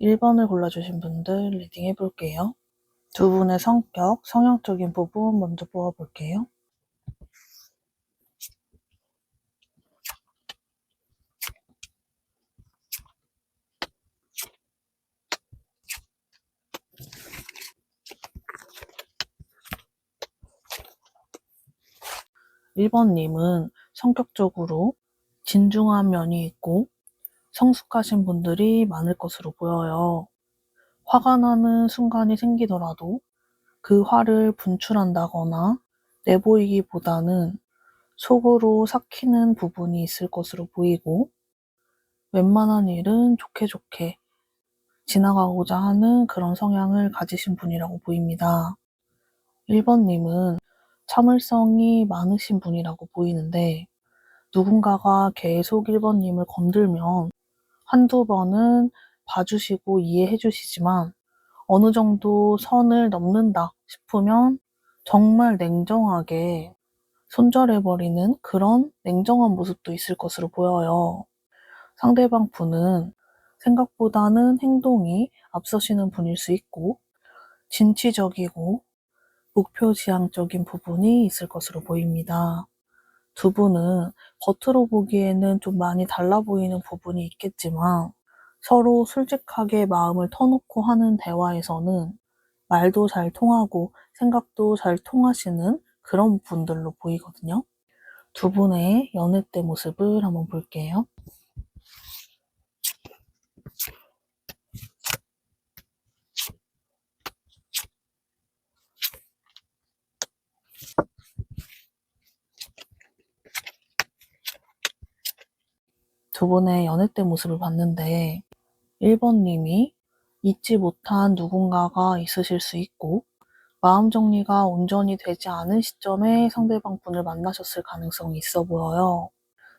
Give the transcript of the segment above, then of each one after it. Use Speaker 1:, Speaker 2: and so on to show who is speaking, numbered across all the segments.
Speaker 1: 1번을 골라주신 분들 리딩 해볼게요. 두 분의 성격, 성향적인 부분 먼저 뽑아볼게요. 1번님은 성격적으로 진중한 면이 있고 성숙하신 분들이 많을 것으로 보여요. 화가 나는 순간이 생기더라도 그 화를 분출한다거나 내보이기보다는 속으로 삭히는 부분이 있을 것으로 보이고 웬만한 일은 좋게 좋게 지나가고자 하는 그런 성향을 가지신 분이라고 보입니다. 1번님은 참을성이 많으신 분이라고 보이는데 누군가가 계속 1번님을 건들면 한두 번은 봐주시고 이해해 주시지만 어느 정도 선을 넘는다 싶으면 정말 냉정하게 손절해버리는 그런 냉정한 모습도 있을 것으로 보여요. 상대방 분은 생각보다는 행동이 앞서시는 분일 수 있고 진취적이고 목표지향적인 부분이 있을 것으로 보입니다. 두 분은 겉으로 보기에는 좀 많이 달라 보이는 부분이 있겠지만 서로 솔직하게 마음을 터놓고 하는 대화에서는 말도 잘 통하고 생각도 잘 통하시는 그런 분들로 보이거든요. 두 분의 연애 때 모습을 한번 볼게요. 두 분의 연애 때 모습을 봤는데 1번님이 잊지 못한 누군가가 있으실 수 있고 마음 정리가 온전히 되지 않은 시점에 상대방 분을 만나셨을 가능성이 있어 보여요.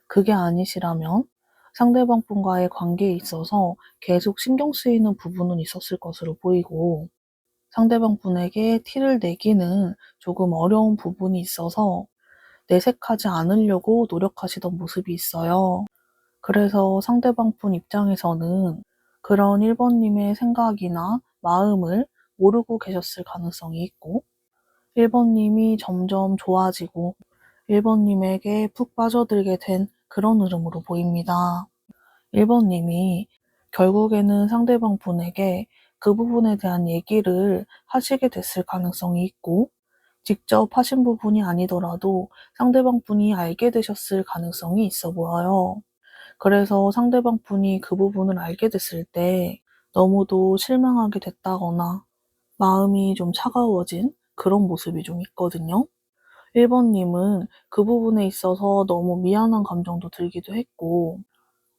Speaker 1: 그게 아니시라면 상대방 분과의 관계에 있어서 계속 신경 쓰이는 부분은 있었을 것으로 보이고 상대방 분에게 티를 내기는 조금 어려운 부분이 있어서 내색하지 않으려고 노력하시던 모습이 있어요. 그래서 상대방 분 입장에서는 그런 1번님의 생각이나 마음을 모르고 계셨을 가능성이 있고 1번님이 점점 좋아지고 1번님에게 푹 빠져들게 된 그런 흐름으로 보입니다. 1번님이 결국에는 상대방 분에게 그 부분에 대한 얘기를 하시게 됐을 가능성이 있고 직접 하신 부분이 아니더라도 상대방 분이 알게 되셨을 가능성이 있어 보여요. 그래서 상대방 분이 그 부분을 알게 됐을 때 너무도 실망하게 됐다거나 마음이 좀 차가워진 그런 모습이 좀 있거든요. 1번님은 그 부분에 있어서 너무 미안한 감정도 들기도 했고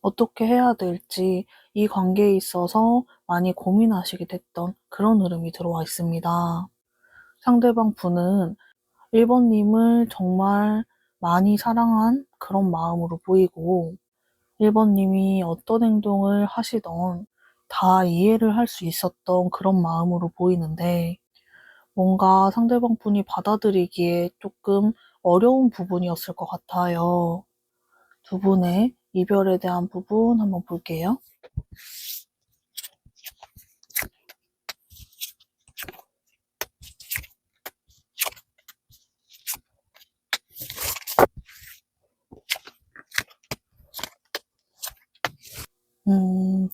Speaker 1: 어떻게 해야 될지 이 관계에 있어서 많이 고민하시게 됐던 그런 흐름이 들어와 있습니다. 상대방 분은 1번님을 정말 많이 사랑한 그런 마음으로 보이고 1번님이 어떤 행동을 하시던 다 이해를 할 수 있었던 그런 마음으로 보이는데 뭔가 상대방 분이 받아들이기에 조금 어려운 부분이었을 것 같아요. 두 분의 이별에 대한 부분 한번 볼게요.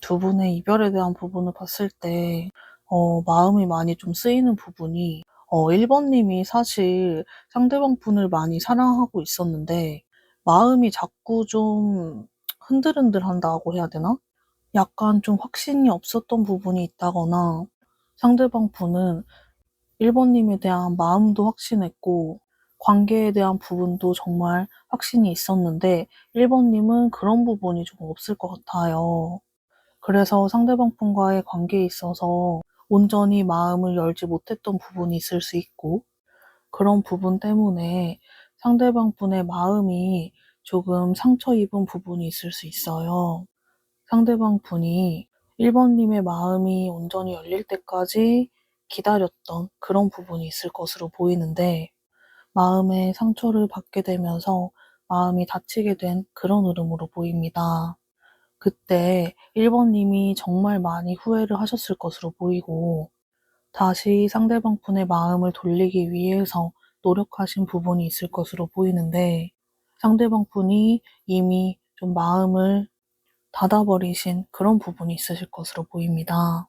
Speaker 1: 두 분의 이별에 대한 부분을 봤을 때 마음이 많이 좀 쓰이는 부분이 1번님이 사실 상대방 분을 많이 사랑하고 있었는데 마음이 자꾸 좀 흔들흔들한다고 해야 되나? 약간 좀 확신이 없었던 부분이 있다거나 상대방 분은 1번님에 대한 마음도 확신했고 관계에 대한 부분도 정말 확신이 있었는데 1번님은 그런 부분이 좀 없을 것 같아요. 그래서 상대방 분과의 관계에 있어서 온전히 마음을 열지 못했던 부분이 있을 수 있고 그런 부분 때문에 상대방 분의 마음이 조금 상처 입은 부분이 있을 수 있어요. 상대방 분이 1번님의 마음이 온전히 열릴 때까지 기다렸던 그런 부분이 있을 것으로 보이는데 마음에 상처를 받게 되면서 마음이 다치게 된 그런 흐름으로 보입니다. 그때 1번님이 정말 많이 후회를 하셨을 것으로 보이고 다시 상대방 분의 마음을 돌리기 위해서 노력하신 부분이 있을 것으로 보이는데 상대방 분이 이미 좀 마음을 닫아버리신 그런 부분이 있으실 것으로 보입니다.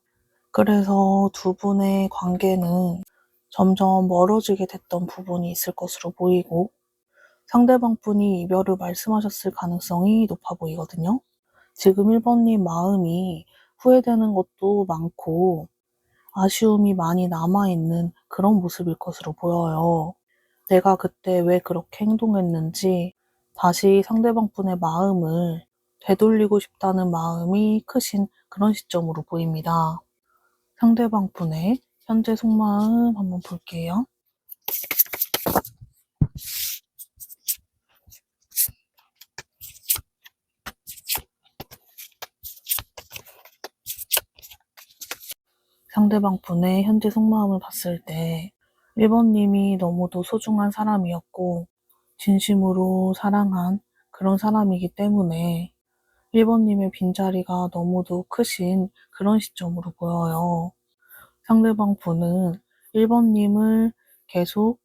Speaker 1: 그래서 두 분의 관계는 점점 멀어지게 됐던 부분이 있을 것으로 보이고 상대방 분이 이별을 말씀하셨을 가능성이 높아 보이거든요. 지금 1번님 마음이 후회되는 것도 많고 아쉬움이 많이 남아있는 그런 모습일 것으로 보여요. 내가 그때 왜 그렇게 행동했는지 다시 상대방 분의 마음을 되돌리고 싶다는 마음이 크신 그런 시점으로 보입니다. 상대방 분의 현재 속마음 한번 볼게요. 상대방 분의 현재 속마음을 봤을 때 1번님이 너무도 소중한 사람이었고 진심으로 사랑한 그런 사람이기 때문에 1번님의 빈자리가 너무도 크신 그런 시점으로 보여요. 상대방 분은 1번님을 계속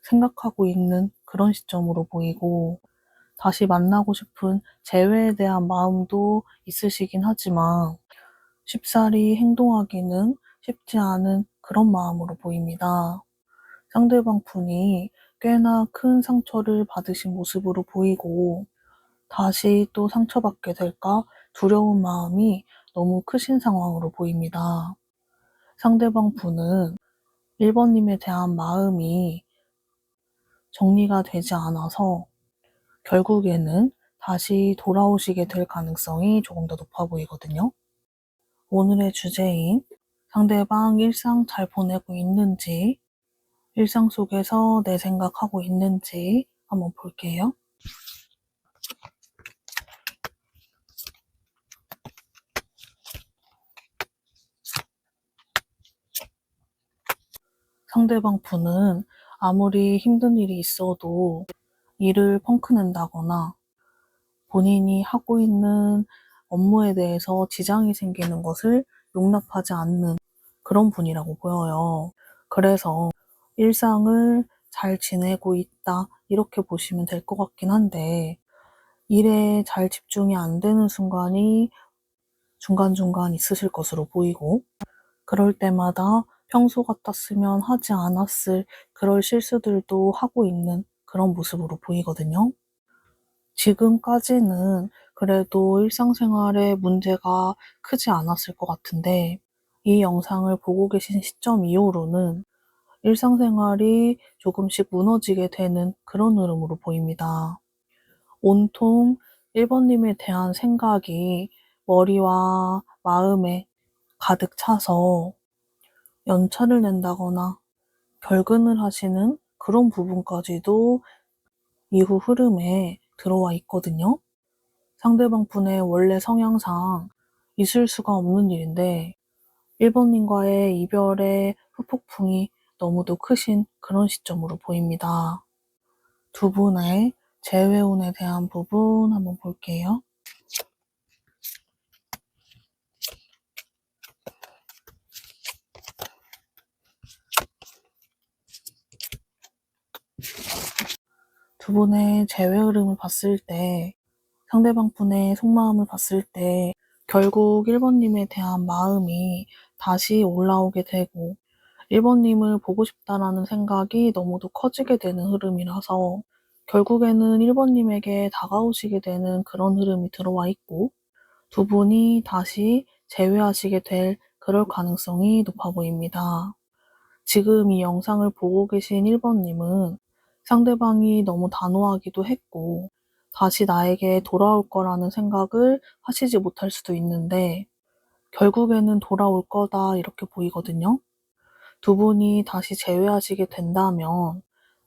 Speaker 1: 생각하고 있는 그런 시점으로 보이고 다시 만나고 싶은 재회에 대한 마음도 있으시긴 하지만 쉽사리 행동하기는 쉽지 않은 그런 마음으로 보입니다. 상대방 분이 꽤나 큰 상처를 받으신 모습으로 보이고 다시 또 상처받게 될까 두려운 마음이 너무 크신 상황으로 보입니다. 상대방 분은 1번님에 대한 마음이 정리가 되지 않아서 결국에는 다시 돌아오시게 될 가능성이 조금 더 높아 보이거든요. 오늘의 주제인 상대방 일상 잘 보내고 있는지, 일상 속에서 내 생각하고 있는지 한번 볼게요. 상대방 분은 아무리 힘든 일이 있어도 일을 펑크낸다거나 본인이 하고 있는 업무에 대해서 지장이 생기는 것을 용납하지 않는 그런 분이라고 보여요. 그래서 일상을 잘 지내고 있다 이렇게 보시면 될 것 같긴 한데 일에 잘 집중이 안 되는 순간이 중간중간 있으실 것으로 보이고 그럴 때마다 평소 같았으면 하지 않았을 그럴 실수들도 하고 있는 그런 모습으로 보이거든요. 지금까지는 그래도 일상생활에 문제가 크지 않았을 것 같은데 이 영상을 보고 계신 시점 이후로는 일상생활이 조금씩 무너지게 되는 그런 흐름으로 보입니다. 온통 1번님에 대한 생각이 머리와 마음에 가득 차서 연차를 낸다거나 결근을 하시는 그런 부분까지도 이후 흐름에 들어와 있거든요. 상대방 분의 원래 성향상 있을 수가 없는 일인데 1번님과의 이별의 후폭풍이 너무도 크신 그런 시점으로 보입니다. 두 분의 재회운에 대한 부분 한번 볼게요. 두 분의 재회 흐름을 봤을 때 상대방 분의 속마음을 봤을 때 결국 1번님에 대한 마음이 다시 올라오게 되고 1번님을 보고 싶다라는 생각이 너무도 커지게 되는 흐름이라서 결국에는 1번님에게 다가오시게 되는 그런 흐름이 들어와 있고 두 분이 다시 재회하시게 될 그럴 가능성이 높아 보입니다. 지금 이 영상을 보고 계신 1번님은 상대방이 너무 단호하기도 했고 다시 나에게 돌아올 거라는 생각을 하시지 못할 수도 있는데 결국에는 돌아올 거다 이렇게 보이거든요. 두 분이 다시 재회하시게 된다면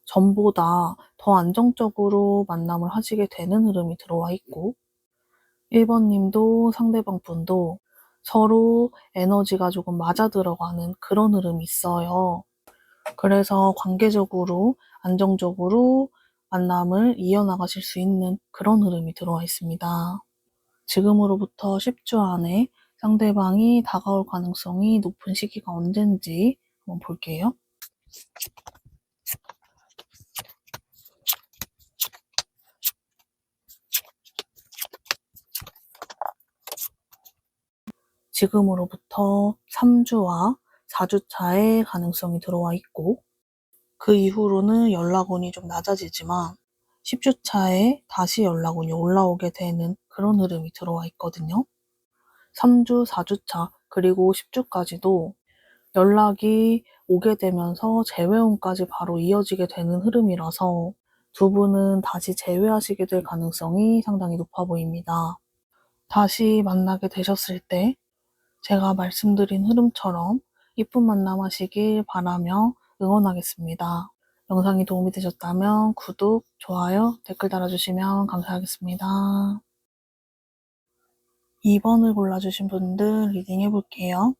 Speaker 1: 전보다 더 안정적으로 만남을 하시게 되는 흐름이 들어와 있고 1번님도 상대방 분도 서로 에너지가 조금 맞아 들어가는 그런 흐름이 있어요. 그래서 관계적으로 안정적으로 만남을 이어나가실 수 있는 그런 흐름이 들어와 있습니다. 지금으로부터 10주 안에 상대방이 다가올 가능성이 높은 시기가 언젠지 한번 볼게요. 지금으로부터 3주와 4주 차의 가능성이 들어와 있고, 그 이후로는 연락운이 좀 낮아지지만 10주 차에 다시 연락운이 올라오게 되는 그런 흐름이 들어와 있거든요. 3주, 4주 차, 그리고 10주까지도 연락이 오게 되면서 재회운까지 바로 이어지게 되는 흐름이라서 두 분은 다시 재회하시게 될 가능성이 상당히 높아 보입니다. 다시 만나게 되셨을 때 제가 말씀드린 흐름처럼 이쁜 만남 하시길 바라며 응원하겠습니다. 영상이 도움이 되셨다면 구독, 좋아요, 댓글 달아주시면 감사하겠습니다. 2번을 골라주신 분들 리딩 해볼게요.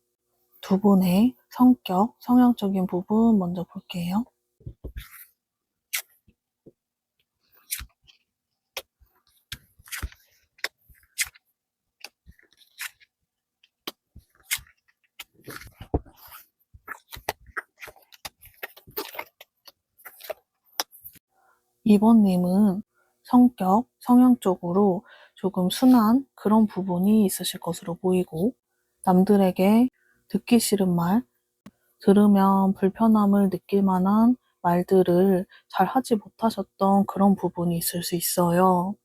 Speaker 1: 두 분의 성격, 성향적인 부분 먼저 볼게요. 이번님은 성격, 성향적으로 조금 순한 그런 부분이 있으실 것으로 보이고, 남들에게 듣기 싫은 말, 들으면 불편함을 느낄 만한 말들을 잘 하지 못하셨던 그런 부분이 있을 수 있어요.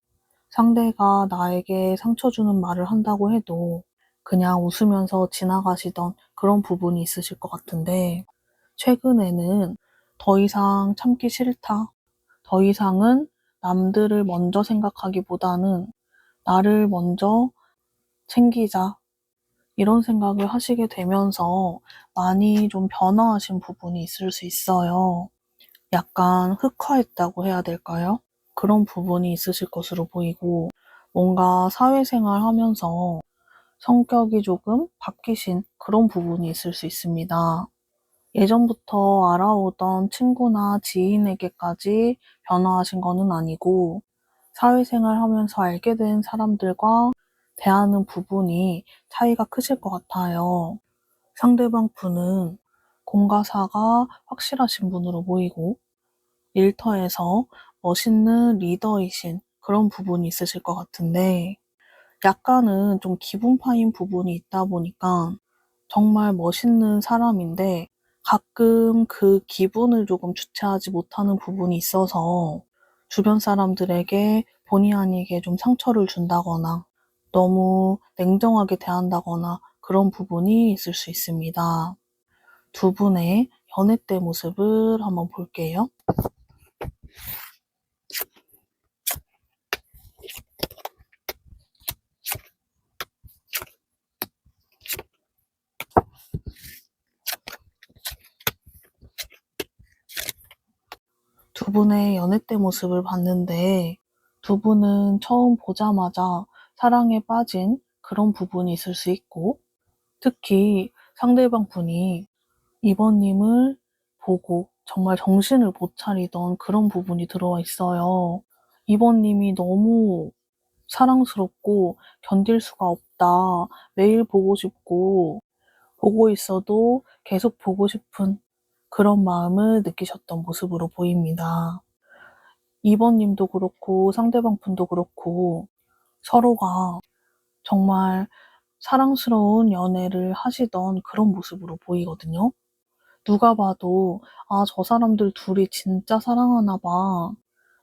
Speaker 1: 상대가 나에게 상처 주는 말을 한다고 해도 그냥 웃으면서 지나가시던 그런 부분이 있으실 것 같은데, 최근에는 더 이상 참기 싫다, 더 이상은 남들을 먼저 생각하기보다는 나를 먼저 챙기자, 이런 생각을 하시게 되면서 많이 좀 변화하신 부분이 있을 수 있어요. 약간 흑화했다고 해야 될까요? 그런 부분이 있으실 것으로 보이고, 뭔가 사회생활 하면서 성격이 조금 바뀌신 그런 부분이 있을 수 있습니다. 예전부터 알아오던 친구나 지인에게까지 변화하신 거는 아니고, 사회생활 하면서 알게 된 사람들과 대하는 부분이 차이가 크실 것 같아요. 상대방 분은 공과 사가 확실하신 분으로 보이고, 일터에서 멋있는 리더이신 그런 부분이 있으실 것 같은데, 약간은 좀 기분 파인 부분이 있다 보니까 정말 멋있는 사람인데 가끔 그 기분을 조금 주체하지 못하는 부분이 있어서 주변 사람들에게 본의 아니게 좀 상처를 준다거나 너무 냉정하게 대한다거나 그런 부분이 있을 수 있습니다. 두 분의 연애 때 모습을 한번 볼게요. 두 분의 연애 때 모습을 봤는데 두 분은 처음 보자마자 사랑에 빠진 그런 부분이 있을 수 있고, 특히 상대방 분이 이번님을 보고 정말 정신을 못 차리던 그런 부분이 들어와 있어요. 이번님이 너무 사랑스럽고 견딜 수가 없다. 매일 보고 싶고 보고 있어도 계속 보고 싶은 그런 마음을 느끼셨던 모습으로 보입니다. 이번님도 그렇고 상대방 분도 그렇고 서로가 정말 사랑스러운 연애를 하시던 그런 모습으로 보이거든요. 누가 봐도 아, 저 사람들 둘이 진짜 사랑하나 봐.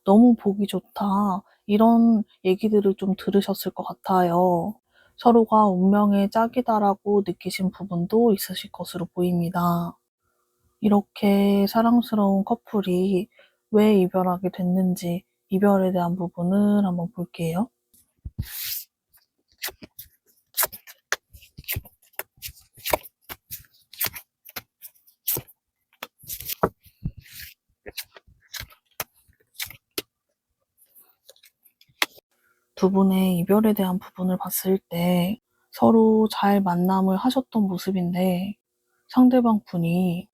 Speaker 1: 너무 보기 좋다. 이런 얘기들을 좀 들으셨을 것 같아요. 서로가 운명의 짝이다라고 느끼신 부분도 있으실 것으로 보입니다. 이렇게 사랑스러운 커플이 왜 이별하게 됐는지 이별에 대한 부분을 한번 볼게요. 두 분의 이별에 대한 부분을 봤을 때 서로 잘 만남을 하셨던 모습인데 상대방 분이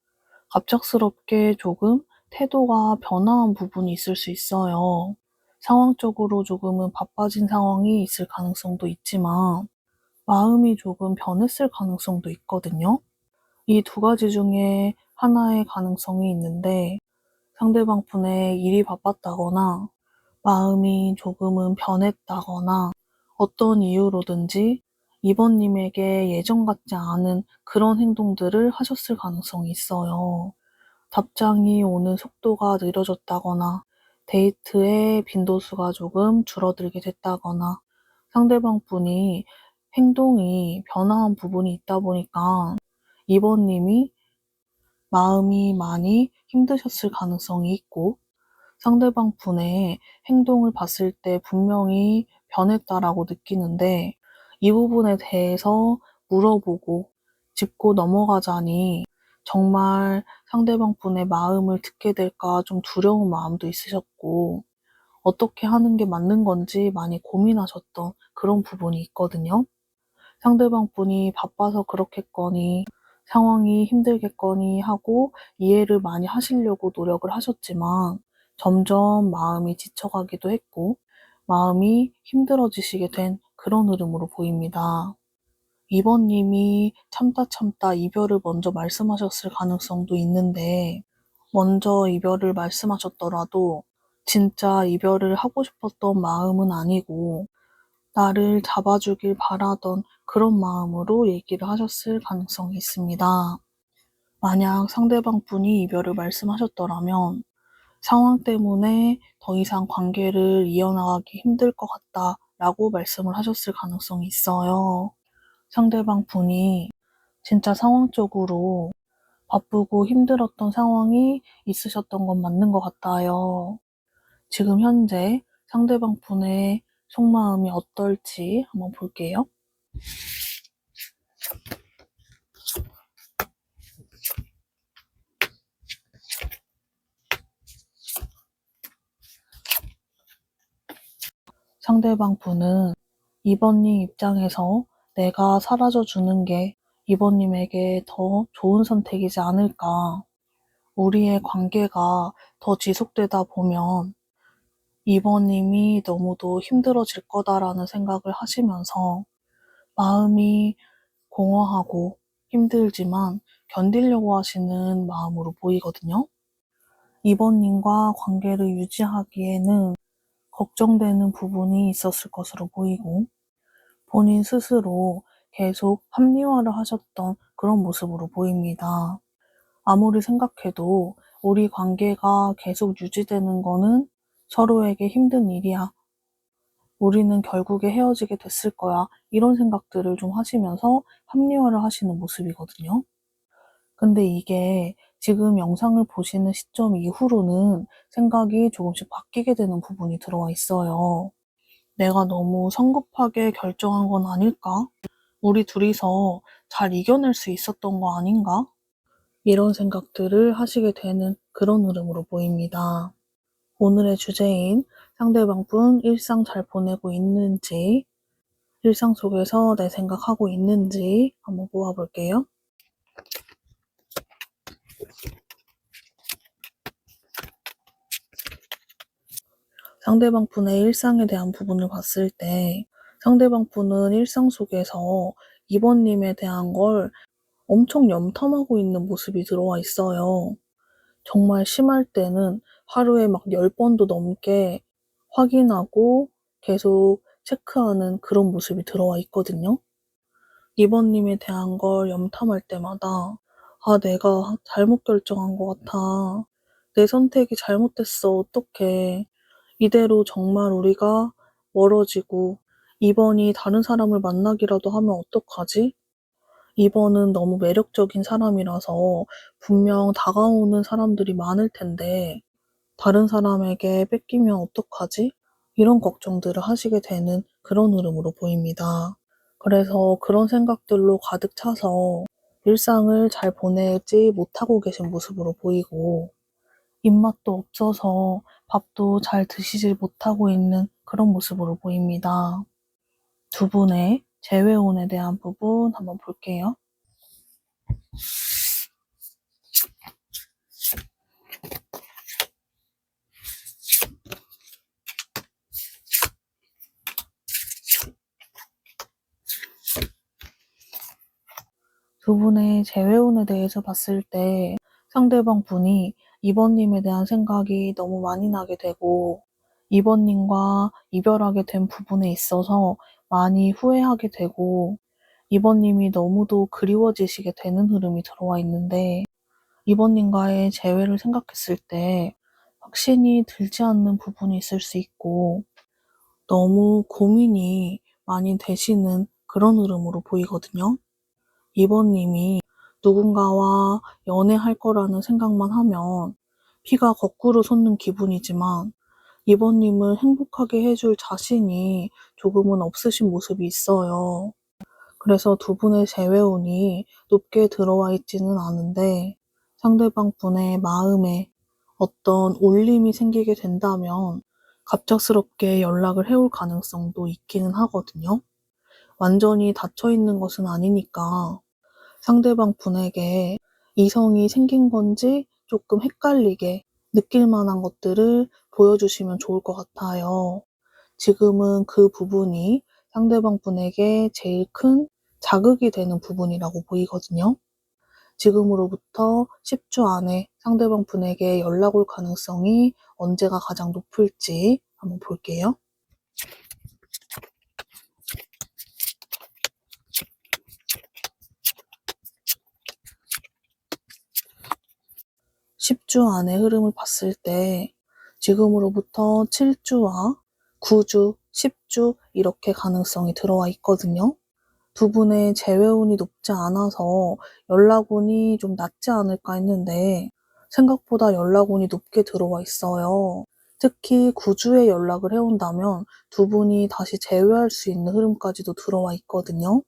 Speaker 1: 갑작스럽게 조금 태도가 변화한 부분이 있을 수 있어요. 상황적으로 조금은 바빠진 상황이 있을 가능성도 있지만 마음이 조금 변했을 가능성도 있거든요. 이 두 가지 중에 하나의 가능성이 있는데 상대방 분의 일이 바빴다거나 마음이 조금은 변했다거나 어떤 이유로든지 이번님에게 예전 같지 않은 그런 행동들을 하셨을 가능성이 있어요. 답장이 오는 속도가 느려졌다거나 데이트의 빈도수가 조금 줄어들게 됐다거나 상대방 분이 행동이 변화한 부분이 있다 보니까 이번님이 마음이 많이 힘드셨을 가능성이 있고 상대방 분의 행동을 봤을 때 분명히 변했다라고 느끼는데 이 부분에 대해서 물어보고 짚고 넘어가자니 정말 상대방 분의 마음을 듣게 될까 좀 두려운 마음도 있으셨고 어떻게 하는 게 맞는 건지 많이 고민하셨던 그런 부분이 있거든요. 상대방 분이 바빠서 그렇겠거니 상황이 힘들겠거니 하고 이해를 많이 하시려고 노력을 하셨지만 점점 마음이 지쳐가기도 했고 마음이 힘들어지시게 된 그런 흐름으로 보입니다. 이번님이 참다 참다 이별을 먼저 말씀하셨을 가능성도 있는데 먼저 이별을 말씀하셨더라도 진짜 이별을 하고 싶었던 마음은 아니고 나를 잡아주길 바라던 그런 마음으로 얘기를 하셨을 가능성이 있습니다. 만약 상대방 분이 이별을 말씀하셨더라면 상황 때문에 더 이상 관계를 이어나가기 힘들 것 같다 라고 말씀을 하셨을 가능성이 있어요. 상대방 분이 진짜 상황적으로 바쁘고 힘들었던 상황이 있으셨던 건 맞는 것 같아요. 지금 현재 상대방 분의 속마음이 어떨지 한번 볼게요. 상대방 분은 이번님 입장에서 내가 사라져 주는 게 이번님에게 더 좋은 선택이지 않을까. 우리의 관계가 더 지속되다 보면 이번님이 너무도 힘들어질 거다라는 생각을 하시면서 마음이 공허하고 힘들지만 견디려고 하시는 마음으로 보이거든요. 이번님과 관계를 유지하기에는 걱정되는 부분이 있었을 것으로 보이고 본인 스스로 계속 합리화를 하셨던 그런 모습으로 보입니다. 아무리 생각해도 우리 관계가 계속 유지되는 거는 서로에게 힘든 일이야. 우리는 결국에 헤어지게 됐을 거야. 이런 생각들을 좀 하시면서 합리화를 하시는 모습이거든요. 근데 이게 지금 영상을 보시는 시점 이후로는 생각이 조금씩 바뀌게 되는 부분이 들어와 있어요. 내가 너무 성급하게 결정한 건 아닐까? 우리 둘이서 잘 이겨낼 수 있었던 거 아닌가? 이런 생각들을 하시게 되는 그런 흐름으로 보입니다. 오늘의 주제인 상대방 분 일상 잘 보내고 있는지, 일상 속에서 내 생각하고 있는지 한번 모아볼게요. 상대방 분의 일상에 대한 부분을 봤을 때 상대방 분은 일상 속에서 이번님에 대한 걸 엄청 염탐하고 있는 모습이 들어와 있어요. 정말 심할 때는 하루에 막 10번도 넘게 확인하고 계속 체크하는 그런 모습이 들어와 있거든요. 이번님에 대한 걸 염탐할 때마다 내가 잘못 결정한 것 같아. 내 선택이 잘못됐어. 어떡해. 이대로 정말 우리가 멀어지고 이번이 다른 사람을 만나기라도 하면 어떡하지? 이번은 너무 매력적인 사람이라서 분명 다가오는 사람들이 많을 텐데 다른 사람에게 뺏기면 어떡하지? 이런 걱정들을 하시게 되는 그런 흐름으로 보입니다. 그래서 그런 생각들로 가득 차서 일상을 잘 보내지 못하고 계신 모습으로 보이고 입맛도 없어서 밥도 잘 드시질 못하고 있는 그런 모습으로 보입니다. 두 분의 재회혼에 대한 부분 한번 볼게요. 두 분의 재회운에 대해서 봤을 때 상대방 분이 2번님에 대한 생각이 너무 많이 나게 되고 2번님과 이별하게 된 부분에 있어서 많이 후회하게 되고 2번님이 너무도 그리워지시게 되는 흐름이 들어와 있는데 2번님과의 재회를 생각했을 때 확신이 들지 않는 부분이 있을 수 있고 너무 고민이 많이 되시는 그런 흐름으로 보이거든요. 2번님이 누군가와 연애할 거라는 생각만 하면 피가 거꾸로 솟는 기분이지만 2번님을 행복하게 해줄 자신이 조금은 없으신 모습이 있어요. 그래서 두 분의 재회운이 높게 들어와 있지는 않은데 상대방 분의 마음에 어떤 울림이 생기게 된다면 갑작스럽게 연락을 해올 가능성도 있기는 하거든요. 완전히 닫혀 있는 것은 아니니까 상대방 분에게 이성이 생긴 건지 조금 헷갈리게 느낄 만한 것들을 보여주시면 좋을 것 같아요. 지금은 그 부분이 상대방 분에게 제일 큰 자극이 되는 부분이라고 보이거든요. 지금으로부터 10주 안에 상대방 분에게 연락 올 가능성이 언제가 가장 높을지 한번 볼게요. 10주 안의 흐름을 봤을 때 지금으로부터 7주와 9주, 10주 이렇게 가능성이 들어와 있거든요. 두 분의 재회운이 높지 않아서 연락운이 좀 낮지 않을까 했는데 생각보다 연락운이 높게 들어와 있어요. 특히 9주에 연락을 해온다면 두 분이 다시 재회할 수 있는 흐름까지도 들어와 있거든요.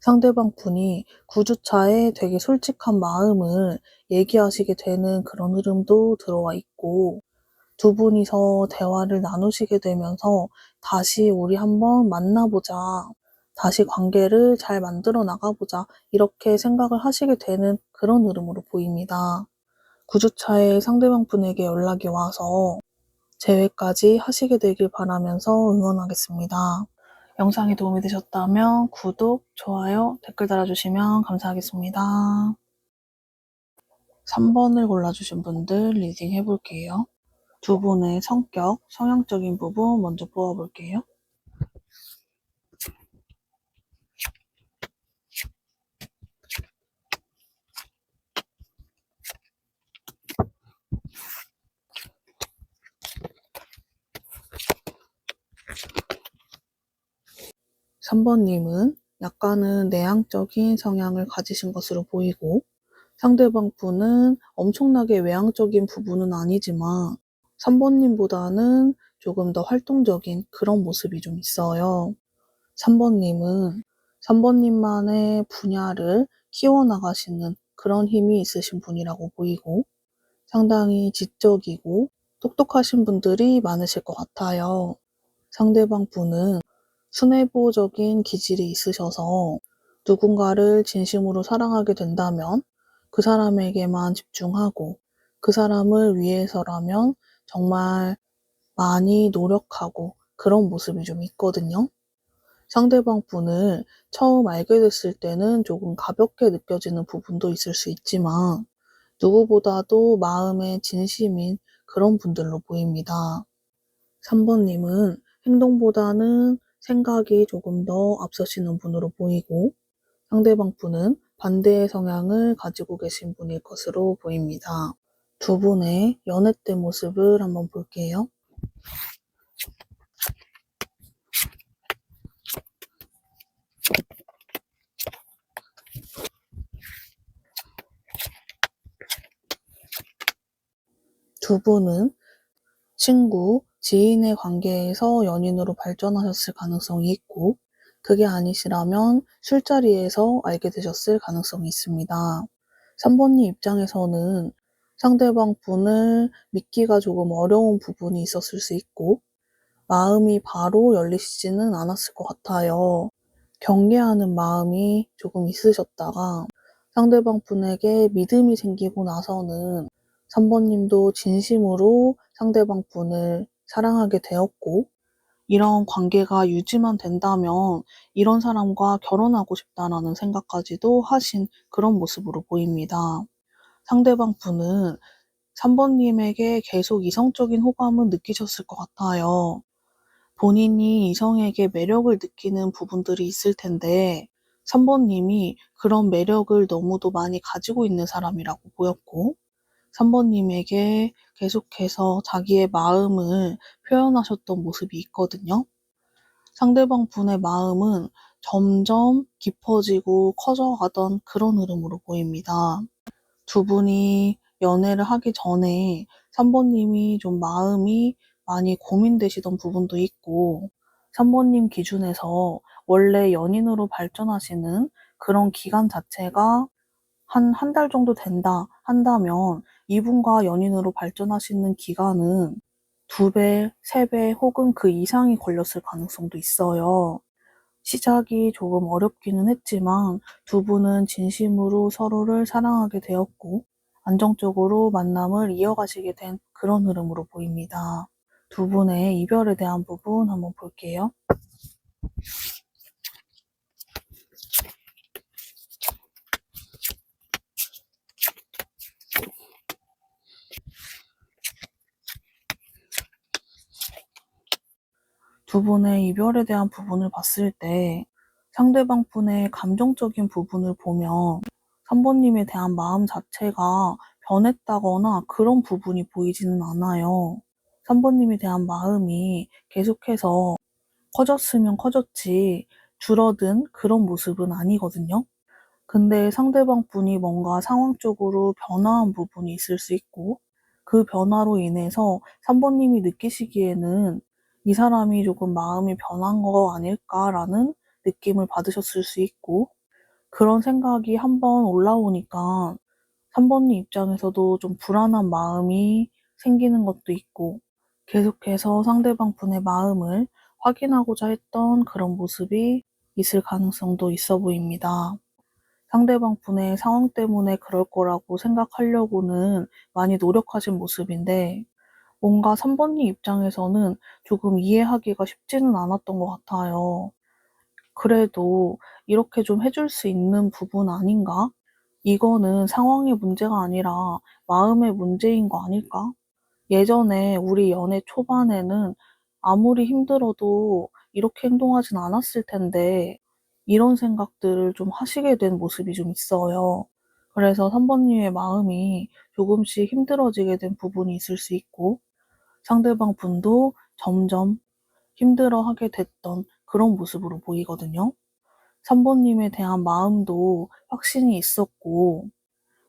Speaker 1: 상대방 분이 9주차에 되게 솔직한 마음을 얘기하시게 되는 그런 흐름도 들어와 있고 두 분이서 대화를 나누시게 되면서 다시 우리 한번 만나보자. 다시 관계를 잘 만들어 나가보자. 이렇게 생각을 하시게 되는 그런 흐름으로 보입니다. 9주차에 상대방 분에게 연락이 와서 재회까지 하시게 되길 바라면서 응원하겠습니다. 영상이 도움이 되셨다면 구독, 좋아요, 댓글 달아주시면 감사하겠습니다. 3번을 골라주신 분들 리딩 해볼게요. 두 분의 성격, 성향적인 부분 먼저 뽑아볼게요. (3번님은) 약간은 내향적인 성향을 가지신 것으로 보이고 상대방 분은 엄청나게 외향적인 부분은 아니지만 3번님보다는 조금 더 활동적인 그런 모습이 좀 있어요. 3번님은 3번님만의 분야를 키워나가시는 그런 힘이 있으신 분이라고 보이고 상당히 지적이고 똑똑하신 분들이 많으실 것 같아요. 상대방 분은 순애보적인 기질이 있으셔서 누군가를 진심으로 사랑하게 된다면 그 사람에게만 집중하고 그 사람을 위해서라면 정말 많이 노력하고 그런 모습이 좀 있거든요. 상대방 분을 처음 알게 됐을 때는 조금 가볍게 느껴지는 부분도 있을 수 있지만 누구보다도 마음에 진심인 그런 분들로 보입니다. 3번님은 행동보다는 생각이 조금 더 앞서시는 분으로 보이고 상대방 분은 반대의 성향을 가지고 계신 분일 것으로 보입니다. 두 분의 연애 때 모습을 한번 볼게요. 두 분은 친구, 지인의 관계에서 연인으로 발전하셨을 가능성이 있고 그게 아니시라면 술자리에서 알게 되셨을 가능성이 있습니다. 3번님 입장에서는 상대방 분을 믿기가 조금 어려운 부분이 있었을 수 있고 마음이 바로 열리시지는 않았을 것 같아요. 경계하는 마음이 조금 있으셨다가 상대방 분에게 믿음이 생기고 나서는 3번님도 진심으로 상대방 분을 사랑하게 되었고 이런 관계가 유지만 된다면 이런 사람과 결혼하고 싶다라는 생각까지도 하신 그런 모습으로 보입니다. 상대방 분은 3번님에게 계속 이성적인 호감은 느끼셨을 것 같아요. 본인이 이성에게 매력을 느끼는 부분들이 있을 텐데 3번님이 그런 매력을 너무도 많이 가지고 있는 사람이라고 보였고 3번님에게 계속해서 자기의 마음을 표현하셨던 모습이 있거든요. 상대방 분의 마음은 점점 깊어지고 커져가던 그런 흐름으로 보입니다. 두 분이 연애를 하기 전에 3번님이 좀 마음이 많이 고민되시던 부분도 있고 3번님 기준에서 원래 연인으로 발전하시는 그런 기간 자체가 한 달 정도 된다 한다면 이분과 연인으로 발전하시는 기간은 2배, 3배 혹은 그 이상이 걸렸을 가능성도 있어요. 시작이 조금 어렵기는 했지만 두 분은 진심으로 서로를 사랑하게 되었고 안정적으로 만남을 이어가시게 된 그런 흐름으로 보입니다. 두 분의 이별에 대한 부분 한번 볼게요. 두 분의 이별에 대한 부분을 봤을 때 상대방 분의 감정적인 부분을 보면 3번님에 대한 마음 자체가 변했다거나 그런 부분이 보이지는 않아요. 3번님에 대한 마음이 계속해서 커졌으면 커졌지 줄어든 그런 모습은 아니거든요. 근데 상대방 분이 뭔가 상황적으로 변화한 부분이 있을 수 있고 그 변화로 인해서 3번님이 느끼시기에는 이 사람이 조금 마음이 변한 거 아닐까라는 느낌을 받으셨을 수 있고 그런 생각이 한번 올라오니까 3번님 입장에서도 좀 불안한 마음이 생기는 것도 있고 계속해서 상대방 분의 마음을 확인하고자 했던 그런 모습이 있을 가능성도 있어 보입니다. 상대방 분의 상황 때문에 그럴 거라고 생각하려고는 많이 노력하신 모습인데 뭔가 3번님 입장에서는 조금 이해하기가 쉽지는 않았던 것 같아요. 그래도 이렇게 좀 해줄 수 있는 부분 아닌가? 이거는 상황의 문제가 아니라 마음의 문제인 거 아닐까? 예전에 우리 연애 초반에는 아무리 힘들어도 이렇게 행동하진 않았을 텐데 이런 생각들을 좀 하시게 된 모습이 좀 있어요. 그래서 3번님의 마음이 조금씩 힘들어지게 된 부분이 있을 수 있고 상대방 분도 점점 힘들어하게 됐던 그런 모습으로 보이거든요. 3번님에 대한 마음도 확신이 있었고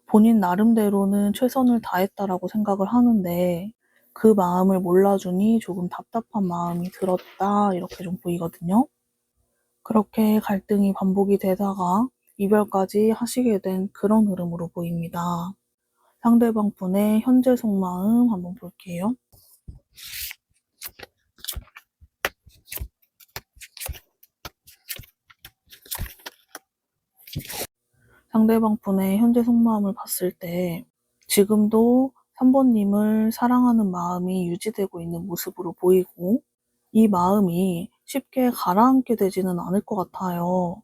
Speaker 1: 본인 나름대로는 최선을 다했다라고 생각을 하는데 그 마음을 몰라주니 조금 답답한 마음이 들었다 이렇게 좀 보이거든요. 그렇게 갈등이 반복이 되다가 이별까지 하시게 된 그런 흐름으로 보입니다. 상대방 분의 현재 속마음 한번 볼게요. 상대방 분의 현재 속마음을 봤을 때 지금도 3번님을 사랑하는 마음이 유지되고 있는 모습으로 보이고 이 마음이 쉽게 가라앉게 되지는 않을 것 같아요.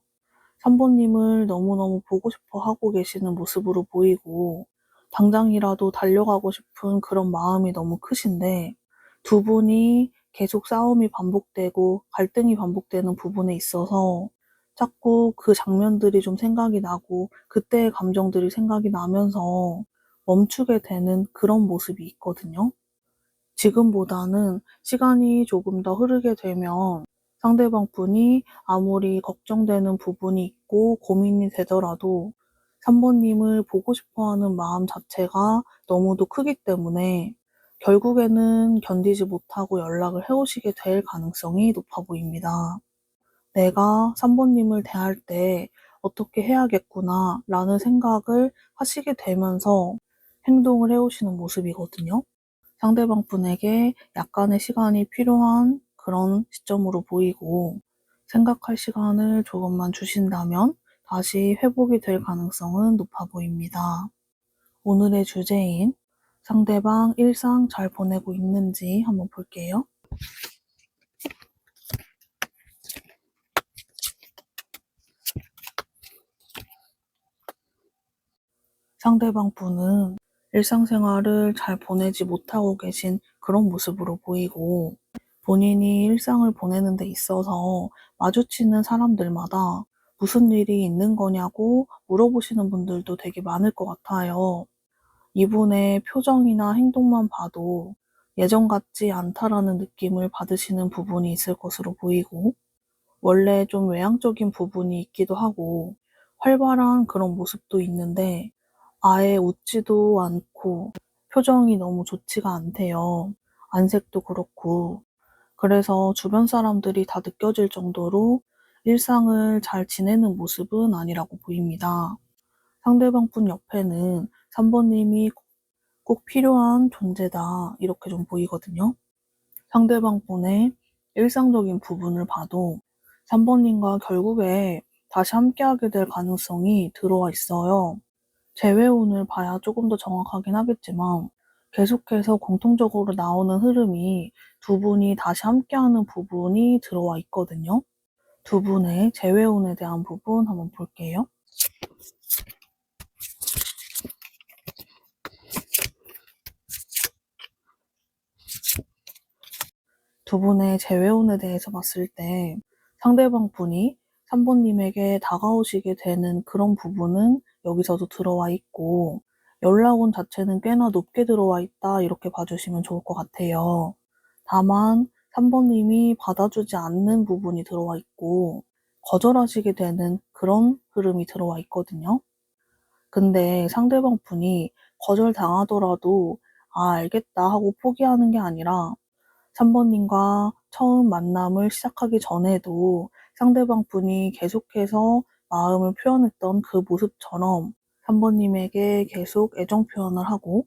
Speaker 1: 3번님을 너무너무 보고 싶어 하고 계시는 모습으로 보이고 당장이라도 달려가고 싶은 그런 마음이 너무 크신데 두 분이 계속 싸움이 반복되고 갈등이 반복되는 부분에 있어서 자꾸 그 장면들이 좀 생각이 나고 그때의 감정들이 생각이 나면서 멈추게 되는 그런 모습이 있거든요. 지금보다는 시간이 조금 더 흐르게 되면 상대방 분이 아무리 걱정되는 부분이 있고 고민이 되더라도 3번님을 보고 싶어 하는 마음 자체가 너무도 크기 때문에 결국에는 견디지 못하고 연락을 해오시게 될 가능성이 높아 보입니다. 내가 3번님을 대할 때 어떻게 해야겠구나 라는 생각을 하시게 되면서 행동을 해오시는 모습이거든요. 상대방 분에게 약간의 시간이 필요한 그런 시점으로 보이고 생각할 시간을 조금만 주신다면 다시 회복이 될 가능성은 높아 보입니다. 오늘의 주제인 상대방 일상 잘 보내고 있는지 한번 볼게요. 상대방 분은 일상생활을 잘 보내지 못하고 계신 그런 모습으로 보이고, 본인이 일상을 보내는 데 있어서 마주치는 사람들마다 무슨 일이 있는 거냐고 물어보시는 분들도 되게 많을 것 같아요. 이분의 표정이나 행동만 봐도 예전 같지 않다라는 느낌을 받으시는 부분이 있을 것으로 보이고, 원래 좀 외향적인 부분이 있기도 하고 활발한 그런 모습도 있는데 아예 웃지도 않고 표정이 너무 좋지가 않대요. 안색도 그렇고. 그래서 주변 사람들이 다 느껴질 정도로 일상을 잘 지내는 모습은 아니라고 보입니다. 상대방 분 옆에는 3번님이 꼭 필요한 존재다, 이렇게 좀 보이거든요. 상대방 분의 일상적인 부분을 봐도 3번님과 결국에 다시 함께하게 될 가능성이 들어와 있어요. 재회운을 봐야 조금 더 정확하긴 하겠지만 계속해서 공통적으로 나오는 흐름이 두 분이 다시 함께하는 부분이 들어와 있거든요. 두 분의 재회운에 대한 부분 한번 볼게요. 두 분의 재회운에 대해서 봤을 때 상대방 분이 3번님에게 다가오시게 되는 그런 부분은 여기서도 들어와 있고, 연락운 자체는 꽤나 높게 들어와 있다, 이렇게 봐주시면 좋을 것 같아요. 다만 3번님이 받아주지 않는 부분이 들어와 있고 거절하시게 되는 그런 흐름이 들어와 있거든요. 근데 상대방 분이 거절당하더라도 알겠다 하고 포기하는 게 아니라 3번님과 처음 만남을 시작하기 전에도 상대방 분이 계속해서 마음을 표현했던 그 모습처럼 3번님에게 계속 애정 표현을 하고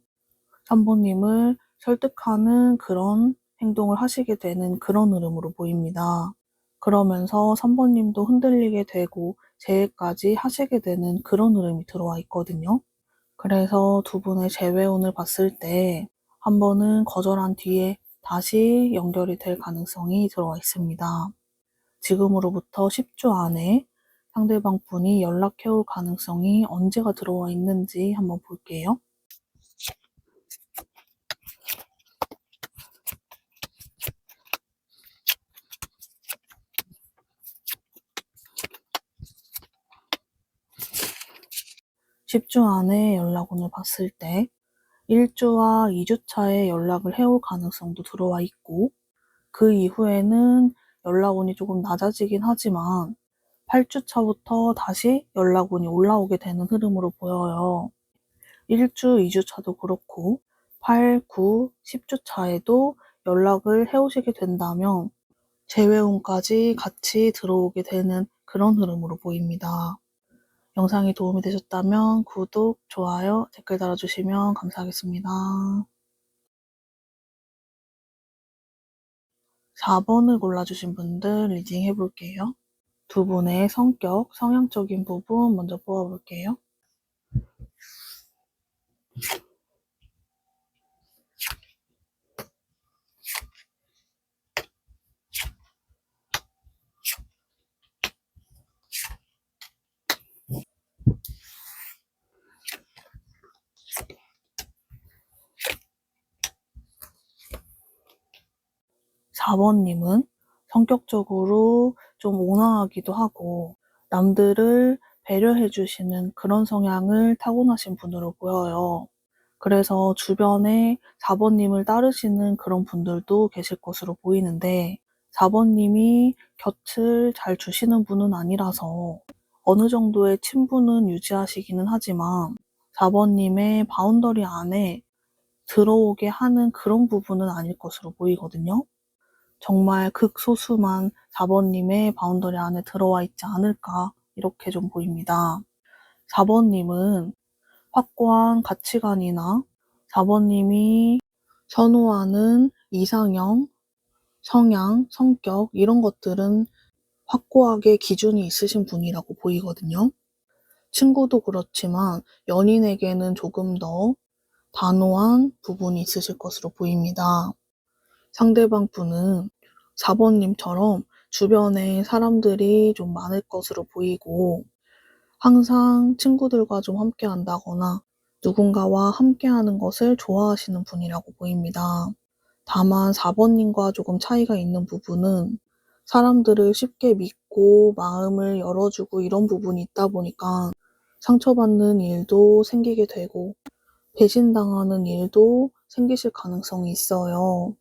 Speaker 1: 3번님을 설득하는 그런 행동을 하시게 되는 그런 흐름으로 보입니다. 그러면서 3번님도 흔들리게 되고 재회까지 하시게 되는 그런 흐름이 들어와 있거든요. 그래서 두 분의 재회운을 봤을 때 한 번은 거절한 뒤에 다시 연결이 될 가능성이 들어와 있습니다. 지금으로부터 10주 안에 상대방 분이 연락해올 가능성이 언제가 들어와 있는지 한번 볼게요. 10주 안에 연락운을 봤을 때 1주와 2주 차에 연락을 해올 가능성도 들어와 있고, 그 이후에는 연락운이 조금 낮아지긴 하지만 8주 차부터 다시 연락운이 올라오게 되는 흐름으로 보여요. 1주, 2주 차도 그렇고 8, 9, 10주 차에도 연락을 해오시게 된다면 재회운까지 같이 들어오게 되는 그런 흐름으로 보입니다. 영상이 도움이 되셨다면 구독, 좋아요, 댓글 달아주시면 감사하겠습니다. 4번을 골라주신 분들 리딩 해볼게요. 두 분의 성격, 성향적인 부분 먼저 뽑아볼게요. 4번님은 성격적으로 좀 온화하기도 하고 남들을 배려해주시는 그런 성향을 타고나신 분으로 보여요. 그래서 주변에 4번님을 따르시는 그런 분들도 계실 것으로 보이는데 4번님이 곁을 잘 주시는 분은 아니라서 어느 정도의 친분은 유지하시기는 하지만 4번님의 바운더리 안에 들어오게 하는 그런 부분은 아닐 것으로 보이거든요. 정말 극소수만 4번님의 바운더리 안에 들어와 있지 않을까, 이렇게 좀 보입니다. 4번님은 확고한 가치관이나 4번님이 선호하는 이상형, 성향, 성격 이런 것들은 확고하게 기준이 있으신 분이라고 보이거든요. 친구도 그렇지만 연인에게는 조금 더 단호한 부분이 있으실 것으로 보입니다. 상대방 분은 4번님처럼 주변에 사람들이 좀 많을 것으로 보이고 항상 친구들과 좀 함께 한다거나 누군가와 함께하는 것을 좋아하시는 분이라고 보입니다. 다만 4번님과 조금 차이가 있는 부분은 사람들을 쉽게 믿고 마음을 열어주고 이런 부분이 있다 보니까 상처받는 일도 생기게 되고 배신당하는 일도 생기실 가능성이 있어요.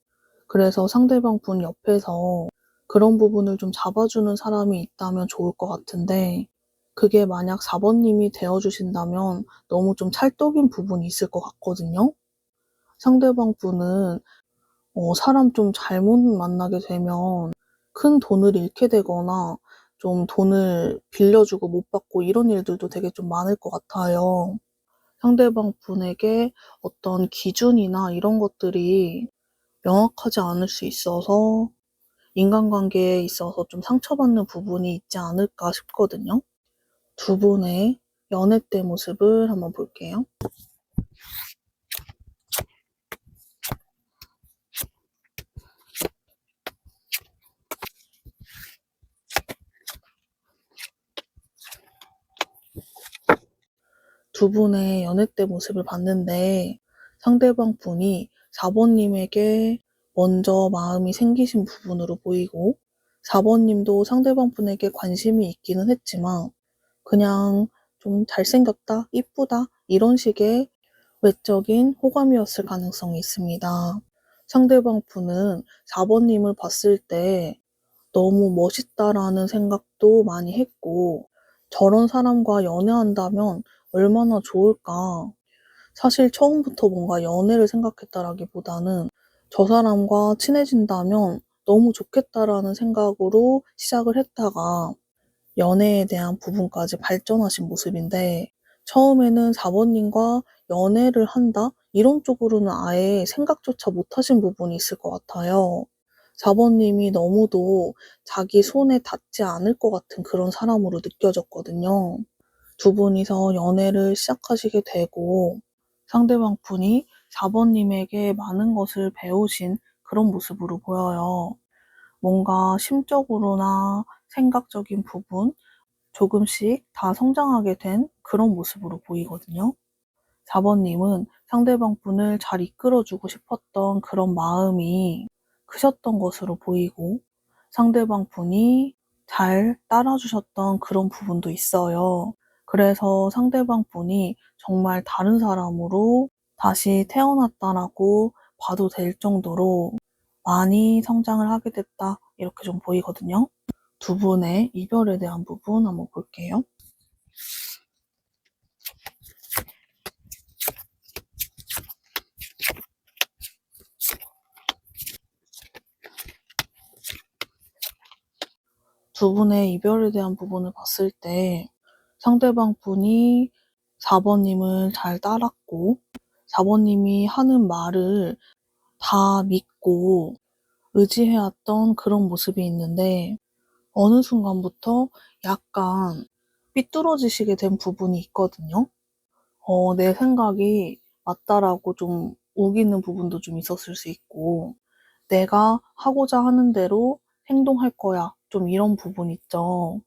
Speaker 1: 그래서 상대방 분 옆에서 그런 부분을 좀 잡아주는 사람이 있다면 좋을 것 같은데 그게 만약 4번님이 되어주신다면 너무 좀 찰떡인 부분이 있을 것 같거든요. 상대방 분은 사람 좀 잘못 만나게 되면 큰 돈을 잃게 되거나 좀 돈을 빌려주고 못 받고 이런 일들도 되게 좀 많을 것 같아요. 상대방 분에게 어떤 기준이나 이런 것들이 명확하지 않을 수 있어서 인간관계에 있어서 좀 상처받는 부분이 있지 않을까 싶거든요. 두 분의 연애 때 모습을 한번 볼게요. 두 분의 연애 때 모습을 봤는데 상대방 분이 4번님에게 먼저 마음이 생기신 부분으로 보이고 4번님도 상대방 분에게 관심이 있기는 했지만 그냥 좀 잘생겼다, 이쁘다 이런 식의 외적인 호감이었을 가능성이 있습니다. 상대방 분은 4번님을 봤을 때 너무 멋있다라는 생각도 많이 했고 저런 사람과 연애한다면 얼마나 좋을까. 사실 처음부터 뭔가 연애를 생각했다라기보다는 저 사람과 친해진다면 너무 좋겠다라는 생각으로 시작을 했다가 연애에 대한 부분까지 발전하신 모습인데 처음에는 4번님과 연애를 한다? 이런 쪽으로는 아예 생각조차 못하신 부분이 있을 것 같아요. 4번님이 너무도 자기 손에 닿지 않을 것 같은 그런 사람으로 느껴졌거든요. 두 분이서 연애를 시작하시게 되고 상대방 분이 4번님에게 많은 것을 배우신 그런 모습으로 보여요. 뭔가 심적으로나 생각적인 부분, 조금씩 다 성장하게 된 그런 모습으로 보이거든요. 4번님은 상대방 분을 잘 이끌어주고 싶었던 그런 마음이 크셨던 것으로 보이고 상대방 분이 잘 따라주셨던 그런 부분도 있어요. 그래서 상대방 분이 정말 다른 사람으로 다시 태어났다라고 봐도 될 정도로 많이 성장을 하게 됐다 이렇게 좀 보이거든요. 두 분의 이별에 대한 부분 한번 볼게요. 두 분의 이별에 대한 부분을 봤을 때 상대방 분이 4번님을 잘 따랐고 4번님이 하는 말을 다 믿고 의지해왔던 그런 모습이 있는데 어느 순간부터 약간 삐뚤어지시게 된 부분이 있거든요. 내 생각이 맞다라고 좀 우기는 부분도 좀 있었을 수 있고 내가 하고자 하는 대로 행동할 거야. 좀 이런 부분 있죠.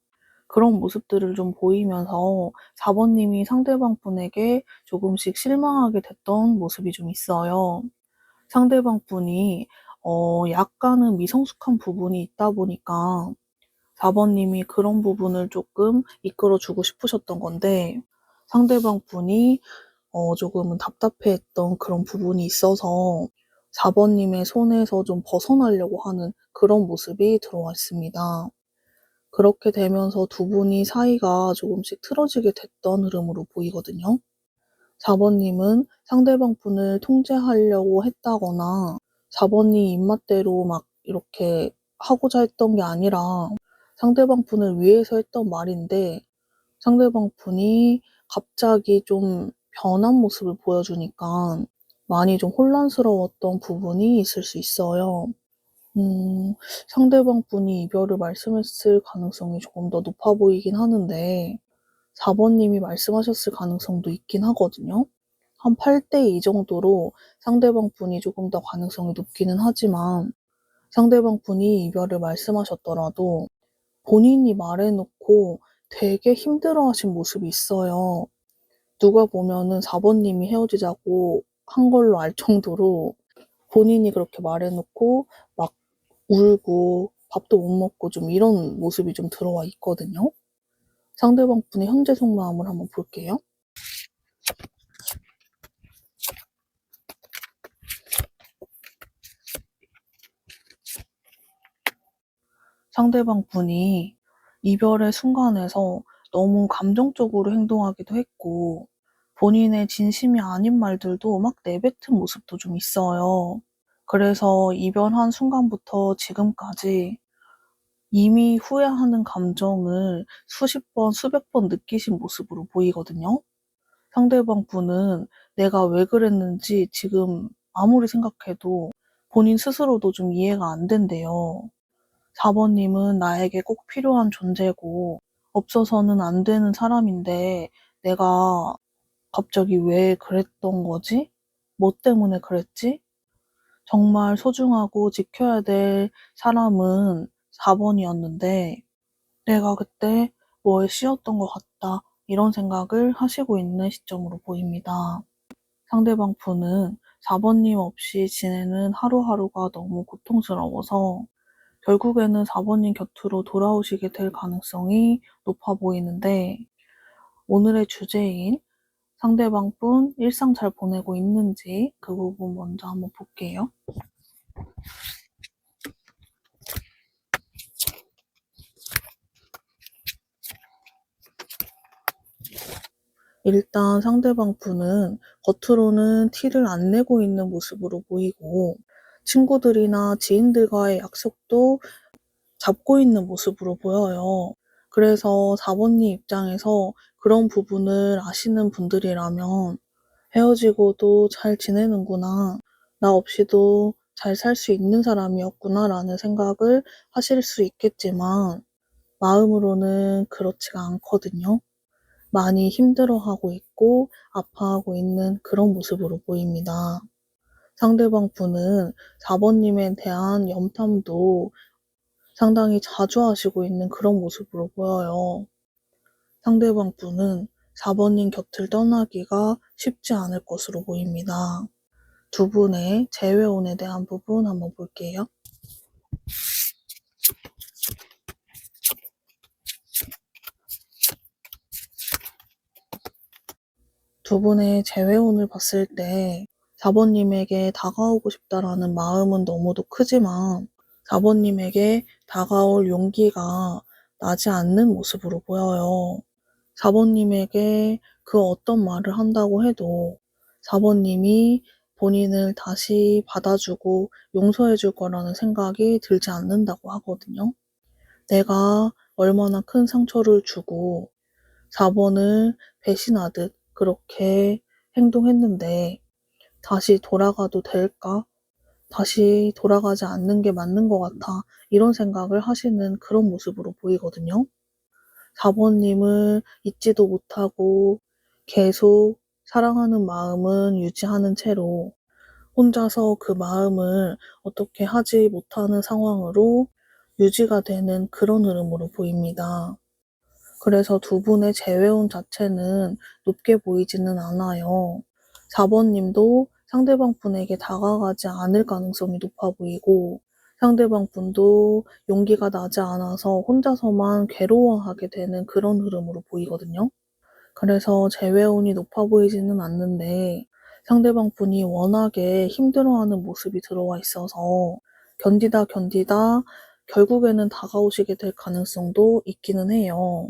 Speaker 1: 그런 모습들을 좀 보이면서 4번님이 상대방 분에게 조금씩 실망하게 됐던 모습이 좀 있어요. 상대방 분이 약간은 미성숙한 부분이 있다 보니까 4번님이 그런 부분을 조금 이끌어주고 싶으셨던 건데 상대방 분이 조금은 답답해했던 그런 부분이 있어서 4번님의 손에서 좀 벗어나려고 하는 그런 모습이 들어와 있습니다. 그렇게 되면서 두 분이 사이가 조금씩 틀어지게 됐던 흐름으로 보이거든요. 4번님은 상대방 분을 통제하려고 했다거나 4번님 입맛대로 막 이렇게 하고자 했던 게 아니라 상대방 분을 위해서 했던 말인데 상대방 분이 갑자기 좀 변한 모습을 보여주니까 많이 좀 혼란스러웠던 부분이 있을 수 있어요. 상대방 분이 이별을 말씀했을 가능성이 조금 더 높아 보이긴 하는데 4번님이 말씀하셨을 가능성도 있긴 하거든요. 한 8대 2 정도로 상대방 분이 조금 더 가능성이 높기는 하지만 상대방 분이 이별을 말씀하셨더라도 본인이 말해놓고 되게 힘들어하신 모습이 있어요. 누가 보면은 4번님이 헤어지자고 한 걸로 알 정도로 본인이 그렇게 말해놓고 막 울고 밥도 못 먹고 좀 이런 모습이 좀 들어와 있거든요. 상대방 분의 현재 속마음을 한번 볼게요. 상대방 분이 이별의 순간에서 너무 감정적으로 행동하기도 했고, 본인의 진심이 아닌 말들도 막 내뱉은 모습도 좀 있어요. 그래서 이별한 순간부터 지금까지 이미 후회하는 감정을 수십 번, 수백 번 느끼신 모습으로 보이거든요. 상대방 분은 내가 왜 그랬는지 지금 아무리 생각해도 본인 스스로도 좀 이해가 안 된대요. 4번님은 나에게 꼭 필요한 존재고 없어서는 안 되는 사람인데 내가 갑자기 왜 그랬던 거지? 뭐 때문에 그랬지? 정말 소중하고 지켜야 될 사람은 4번이었는데 내가 그때 뭐에 씌였던 것 같다. 이런 생각을 하시고 있는 시점으로 보입니다. 상대방 분은 4번님 없이 지내는 하루하루가 너무 고통스러워서 결국에는 4번님 곁으로 돌아오시게 될 가능성이 높아 보이는데 오늘의 주제인 상대방 분 일상 잘 보내고 있는지 그 부분 먼저 한번 볼게요. 일단 상대방 분은 겉으로는 티를 안 내고 있는 모습으로 보이고 친구들이나 지인들과의 약속도 잡고 있는 모습으로 보여요. 그래서 4번님 입장에서 그런 부분을 아시는 분들이라면 헤어지고도 잘 지내는구나. 나 없이도 잘 살 수 있는 사람이었구나 라는 생각을 하실 수 있겠지만 마음으로는 그렇지가 않거든요. 많이 힘들어하고 있고 아파하고 있는 그런 모습으로 보입니다. 상대방 분은 4번님에 대한 염탐도 상당히 자주 하시고 있는 그런 모습으로 보여요. 상대방 분은 4번님 곁을 떠나기가 쉽지 않을 것으로 보입니다. 두 분의 재회혼에 대한 부분 한번 볼게요. 두 분의 재회혼을 봤을 때 4번님에게 다가오고 싶다라는 마음은 너무도 크지만 4번님에게 다가올 용기가 나지 않는 모습으로 보여요. 4번님에게 그 어떤 말을 한다고 해도 4번님이 본인을 다시 받아주고 용서해 줄 거라는 생각이 들지 않는다고 하거든요. 내가 얼마나 큰 상처를 주고 4번을 배신하듯 그렇게 행동했는데 다시 돌아가도 될까? 다시 돌아가지 않는 게 맞는 것 같아. 이런 생각을 하시는 그런 모습으로 보이거든요. 4번님을 잊지도 못하고 계속 사랑하는 마음은 유지하는 채로 혼자서 그 마음을 어떻게 하지 못하는 상황으로 유지가 되는 그런 흐름으로 보입니다. 그래서 두 분의 재회혼 자체는 높게 보이지는 않아요. 4번님도 상대방 분에게 다가가지 않을 가능성이 높아 보이고 상대방 분도 용기가 나지 않아서 혼자서만 괴로워하게 되는 그런 흐름으로 보이거든요. 그래서 재회혼이 높아 보이지는 않는데 상대방 분이 워낙에 힘들어하는 모습이 들어와 있어서 견디다 결국에는 다가오시게 될 가능성도 있기는 해요.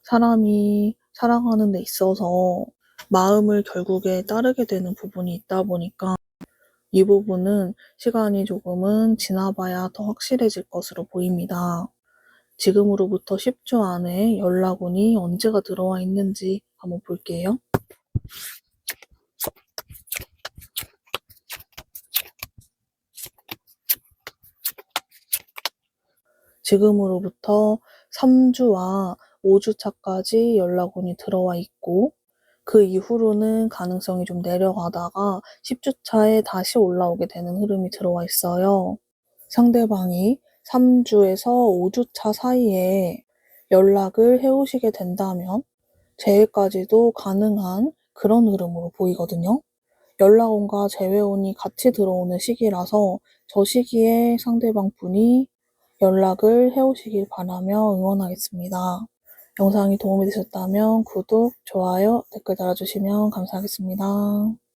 Speaker 1: 사람이 살아가는 데 있어서 마음을 결국에 따르게 되는 부분이 있다 보니까 이 부분은 시간이 조금은 지나봐야 더 확실해질 것으로 보입니다. 지금으로부터 10주 안에 연락운이 언제가 들어와 있는지 한번 볼게요. 지금으로부터 3주와 5주 차까지 연락운이 들어와 있고 그 이후로는 가능성이 좀 내려가다가 10주 차에 다시 올라오게 되는 흐름이 들어와 있어요. 상대방이 3주에서 5주 차 사이에 연락을 해오시게 된다면 재회까지도 가능한 그런 흐름으로 보이거든요. 연락온과 재회온이 같이 들어오는 시기라서 저 시기에 상대방 분이 연락을 해오시길 바라며 응원하겠습니다. 영상이 도움이 되셨다면 구독, 좋아요, 댓글 달아주시면 감사하겠습니다.